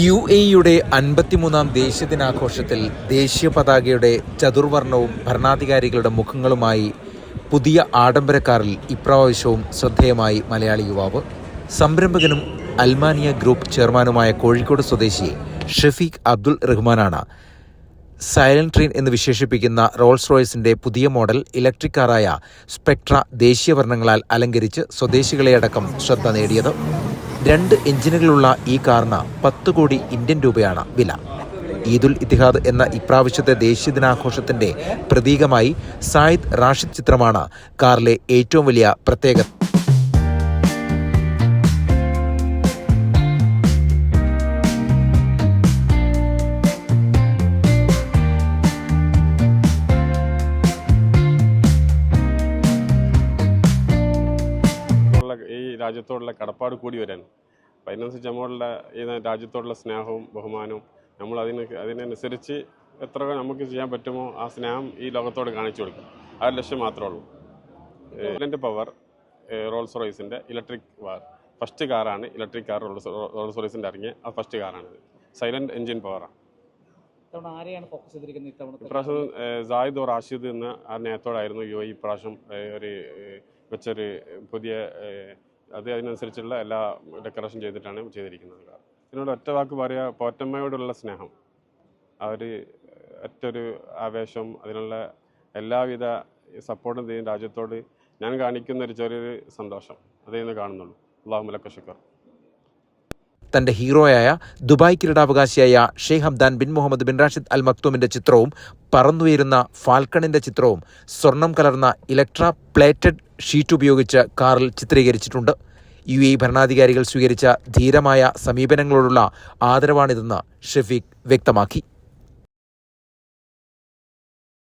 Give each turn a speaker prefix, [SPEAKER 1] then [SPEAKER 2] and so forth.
[SPEAKER 1] UAEയുടെ 53-ാം ദേശീയദിനാഘോഷത്തിൽ ദേശീയ പതാകയുടെ ചതുർവർണ്ണവും ഭരണാധികാരികളുടെ മുഖങ്ങളുമായി പുതിയ ആഡംബര കാറിൽ ഇപ്രാവശ്യവും ശ്രദ്ധേയമായി മലയാളി യുവാവ്. സംരംഭകനും അൽമാനിയ ഗ്രൂപ്പ് ചെയർമാനുമായ കോഴിക്കോട് സ്വദേശി ഷഫീഖ് അബ്ദുൾ റഹ്മാനാണ് സൈലന്റ് ട്രെയിൻ എന്ന് വിശേഷിപ്പിക്കുന്ന റോൾസ് റോയ്സിന്റെ പുതിയ മോഡൽ ഇലക്ട്രിക് കാറായ സ്പെക്ട്ര ദേശീയ വർണ്ണങ്ങളാൽ അലങ്കരിച്ച് സ്വദേശികളെയടക്കം ശ്രദ്ധ നേടിയത്. 2 എഞ്ചിനുകളുള്ള ഈ കാറിന് 10 കോടി ഇന്ത്യൻ രൂപയാണ് വില. ഈദുൽ ഇത്തിഹാദ് എന്ന ഇപ്രാവശ്യത്തെ ദേശീയ ദിനാഘോഷത്തിന്റെ പ്രതീകമായി സായിദ് റാഷിദ് ചിത്രമാണ് കാറിലെ ഏറ്റവും വലിയ പ്രത്യേകത.
[SPEAKER 2] ഈ രാജ്യത്തോടുള്ള കടപ്പാട് കൂടി വരാൻ അപ്പം അതിനനുസരിച്ച് നമ്മളുടെ ഈ രാജ്യത്തോടുള്ള സ്നേഹവും ബഹുമാനവും നമ്മൾ അതിനനുസരിച്ച് എത്ര നമുക്ക് ചെയ്യാൻ പറ്റുമോ ആ സ്നേഹം ഈ ലോകത്തോട് കാണിച്ചു കൊടുക്കും. ആ ഒരു ലക്ഷ്യം മാത്രമേ ഉള്ളൂ. സൈലന്റ് പവർ റോൾസ് റോയ്സിൻ്റെ ഇലക്ട്രിക് ഫസ്റ്റ് കാറാണ്. ഇലക്ട്രിക് കാർ റോൾസ് റോയ്സിൻ്റെ ഇറങ്ങിയ ആ ഫസ്റ്റ് കാറാണിത്. സൈലന്റ് എൻജിൻ പവറാണ്. ഇപ്രാവശ്യം സായിദ് റാഷിദ് എന്ന ആ നേരത്തോടായിരുന്നു UAE ഇപ്രാവശ്യം വെച്ചൊരു പുതിയ അതിനനുസരിച്ചുള്ള എല്ലാ ഡെക്കറേഷൻ ചെയ്തിട്ടാണ് ചെയ്തിരിക്കുന്നത്. ഇതിനോട് ഒറ്റ വാക്ക് പറയുക, പോറ്റമ്മയോടുള്ള സ്നേഹം, ഒറ്റൊരു ആവേശം, അതിനുള്ള എല്ലാവിധ സപ്പോർട്ടും ചെയ്യും രാജ്യത്തോട് ഞാൻ കാണിക്കുന്ന ഒരു ചെറിയൊരു സന്തോഷം അതേ ഇന്ന് കാണുന്നുള്ളൂ. അല്ലാഹു ലക ശുക്ർ.
[SPEAKER 1] തന്റെ ഹീറോയായ ദുബായ് കിരീടാവകാശിയായ Sheikh Hamdan bin Mohammed bin Rashid Al മക്തൂമിന്റെ ചിത്രവും പറന്നുയരുന്ന ഫാൽക്കണിന്റെ ചിത്രവും സ്വർണം കലർന്ന ഇലക്ട്ര പ്ലേറ്റഡ് ഷീറ്റ് ഉപയോഗിച്ച് കാറിൽ ചിത്രീകരിച്ചിട്ടുണ്ട്. UAE ഭരണാധികാരികൾ സ്വീകരിച്ച ധീരമായ സമീപനങ്ങളോടുള്ള ആദരവാണിതെന്ന് ഷഫീഖ് വ്യക്തമാക്കി.